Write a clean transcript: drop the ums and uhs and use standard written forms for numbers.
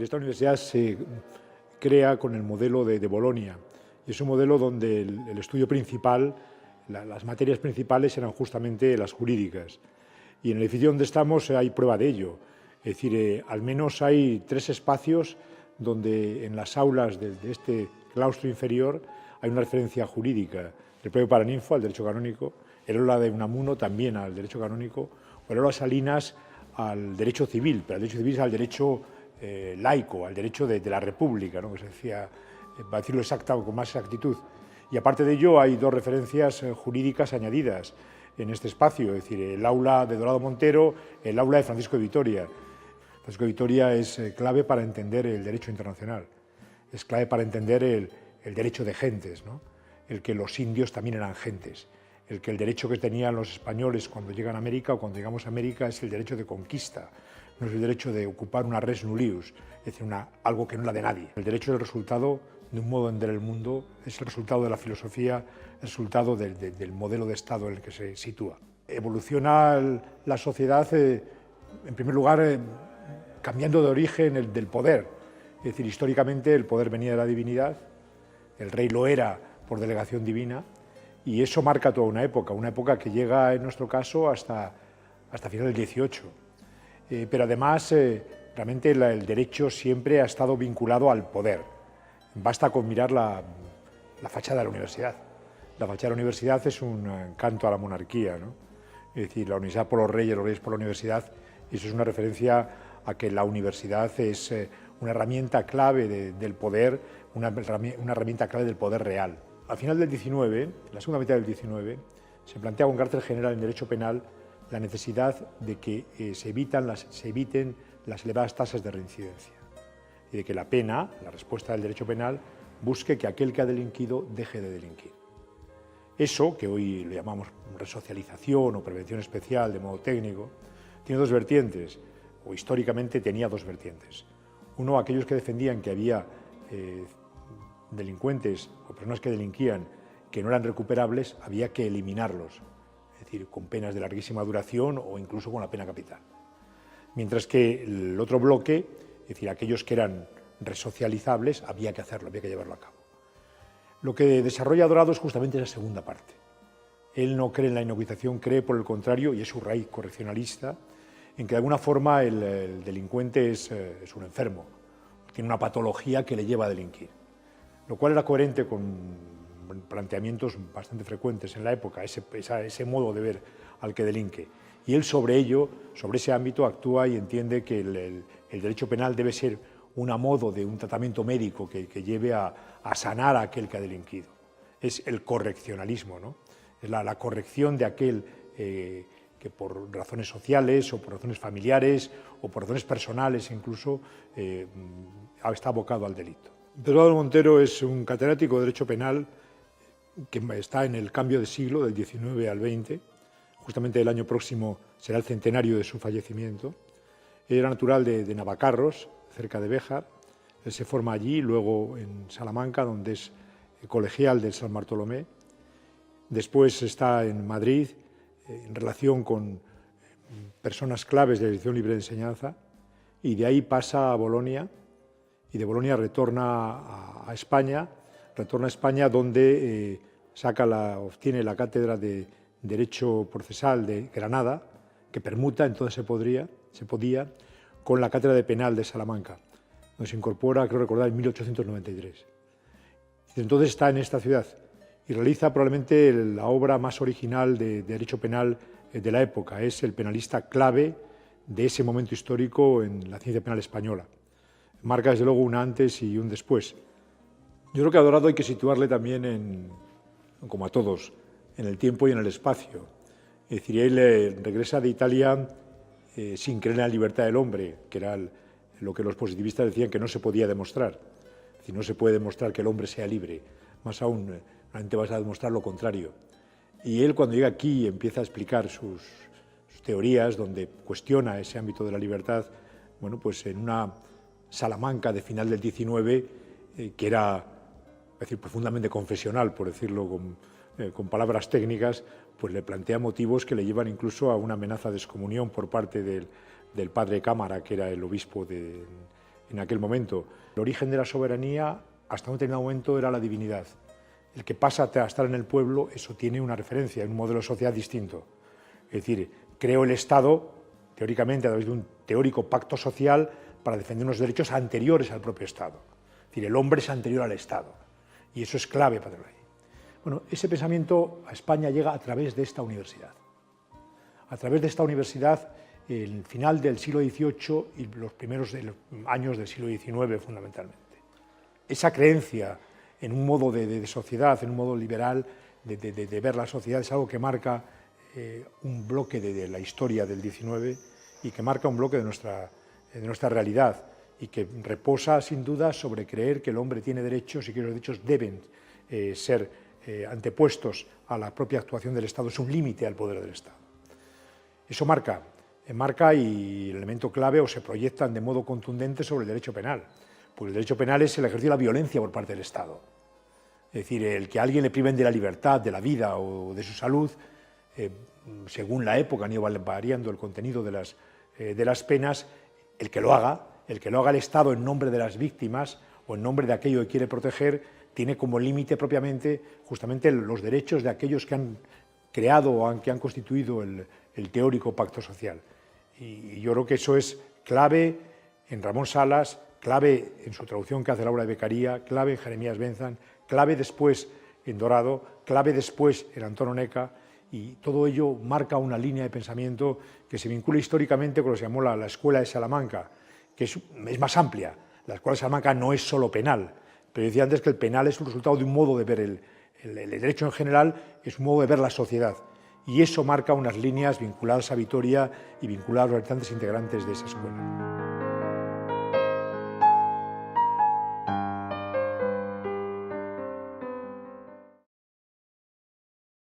Esta universidad se crea con el modelo de Bolonia, y es un modelo donde el estudio principal, las materias principales eran justamente las jurídicas. Y en el edificio donde estamos hay prueba de ello. Es decir, al menos hay 3 espacios donde en las aulas de este claustro inferior hay una referencia jurídica. El propio Paraninfo al derecho canónico, el aula de Unamuno también al derecho canónico, o el aula Salinas al derecho civil, pero el derecho civil es al derecho laico, al derecho de la República, ¿no? Que se decía, para decirlo exacto, con más exactitud. Y aparte de ello hay 2 referencias jurídicas añadidas en este espacio, es decir, el aula de Dorado Montero, el aula de Francisco de Vitoria. Francisco de Vitoria es clave para entender el derecho internacional, es clave para entender el derecho de gentes, ¿no? El que los indios también eran gentes, el que el derecho que tenían los españoles cuando llegan a América o cuando llegamos a América es el derecho de conquista, no es el derecho de ocupar una res nullius, es decir, algo que no es la de nadie. El derecho es el resultado de un modo de entender el mundo, es el resultado de la filosofía, el resultado del modelo de Estado en el que se sitúa. Evoluciona la sociedad, en primer lugar, cambiando de origen del poder. Es decir, históricamente el poder venía de la divinidad, el rey lo era por delegación divina, y eso marca toda una época que llega en nuestro caso hasta final del XVIII. Pero además, realmente el derecho siempre ha estado vinculado al poder. Basta con mirar la fachada de la universidad. La fachada de la universidad es un canto a la monarquía, ¿no? Es decir, la universidad por los reyes por la universidad, y eso es una referencia a que la universidad es una herramienta clave del poder, una herramienta clave del poder real. Al final del XIX, la segunda mitad del XIX, se plantea con carácter general en derecho penal la necesidad de que se eviten las elevadas tasas de reincidencia y de que la pena, la respuesta del derecho penal, busque que aquel que ha delinquido deje de delinquir. Eso, que hoy le llamamos resocialización o prevención especial de modo técnico, tiene 2 vertientes, o históricamente tenía 2 vertientes. Uno, aquellos que defendían que había delincuentes o personas que delinquían que no eran recuperables, había que eliminarlos, es decir, con penas de larguísima duración o incluso con la pena capital. Mientras que el otro bloque, es decir, aquellos que eran resocializables, había que hacerlo, había que llevarlo a cabo. Lo que desarrolla Dorado es justamente esa segunda parte. Él no cree en la inocuización, cree por el contrario, y es su raíz correccionalista, en que de alguna forma el delincuente es un enfermo, tiene una patología que le lleva a delinquir, lo cual era coherente con planteamientos bastante frecuentes en la época, ese modo de ver al que delinque. Y él sobre ello, sobre ese ámbito, actúa y entiende que el derecho penal debe ser un modo de un tratamiento médico que lleve a sanar a aquel que ha delinquido. Es el correccionalismo, ¿no? Es la corrección de aquel que por razones sociales o por razones familiares o por razones personales incluso está abocado al delito. Dorado Montero es un catedrático de Derecho Penal que está en el cambio de siglo, del XIX al XX. Justamente el año próximo será el centenario de su fallecimiento. Él era natural de Navacarros, cerca de Béjar. Él se forma allí, luego en Salamanca, donde es colegial del San Bartolomé. Después está en Madrid, en relación con personas claves de la dirección libre de enseñanza, y de ahí pasa a Bolonia, y de Bolonia retorna a España, donde obtiene la cátedra de Derecho Procesal de Granada, que permuta, entonces se podía, con la cátedra de Penal de Salamanca, donde se incorpora, creo recordar, en 1893. Entonces está en esta ciudad y realiza probablemente la obra más original de derecho penal de la época. Es el penalista clave de ese momento histórico en la ciencia penal española. Marca desde luego un antes y un después. Yo creo que a Dorado hay que situarle también, como a todos, en el tiempo y en el espacio. Es decir, él regresa de Italia sin creer en la libertad del hombre, que era lo que los positivistas decían que no se podía demostrar. Es decir, no se puede demostrar que el hombre sea libre, más aún, realmente vas a demostrar lo contrario. Y él, cuando llega aquí, empieza a explicar sus teorías, donde cuestiona ese ámbito de la libertad, bueno, pues en una Salamanca de final del XIX, que era, es decir, profundamente confesional, por decirlo con palabras técnicas, pues le plantea motivos que le llevan incluso a una amenaza de excomunión por parte del padre Cámara, que era el obispo en aquel momento. El origen de la soberanía hasta un determinado momento era la divinidad. El que pasa a estar en el pueblo, eso tiene una referencia, un modelo de sociedad distinto. Es decir, creo el Estado, teóricamente a través de un teórico pacto social, para defender unos derechos anteriores al propio Estado. Es decir, el hombre es anterior al Estado. Y eso es clave para el rey. Bueno, ese pensamiento a España llega a través de esta universidad. A través de esta universidad, el final del siglo XVIII y los primeros años del siglo XIX, fundamentalmente. Esa creencia en un modo de sociedad, en un modo liberal de ver la sociedad, es algo que marca un bloque de la historia del XIX y que marca un bloque de nuestra realidad y que reposa sin duda sobre creer que el hombre tiene derechos y que los derechos deben ser antepuestos a la propia actuación del Estado, es un límite al poder del Estado. Eso marca y el elemento clave o se proyectan de modo contundente sobre el derecho penal, porque el derecho penal es el ejercicio de la violencia por parte del Estado. Es decir, el que a alguien le priven de la libertad, de la vida o de su salud, según la época, han ido variando el contenido de las penas, el que lo haga el Estado en nombre de las víctimas o en nombre de aquello que quiere proteger, tiene como límite propiamente justamente los derechos de aquellos que han creado o que han constituido el teórico pacto social. Y yo creo que eso es clave en Ramón Salas, clave en su traducción que hace Laura de Beccaria, clave en Jeremías Benzan, clave después en Dorado, clave después en Antón Oneca, y todo ello marca una línea de pensamiento que se vincula históricamente con lo que se llamó la Escuela de Salamanca, que es más amplia. La Escuela de Salamanca no es solo penal, pero yo decía antes que el penal es un resultado de un modo de ver el derecho en general, es un modo de ver la sociedad, y eso marca unas líneas vinculadas a Vitoria y vinculadas a los habitantes integrantes de esa escuela.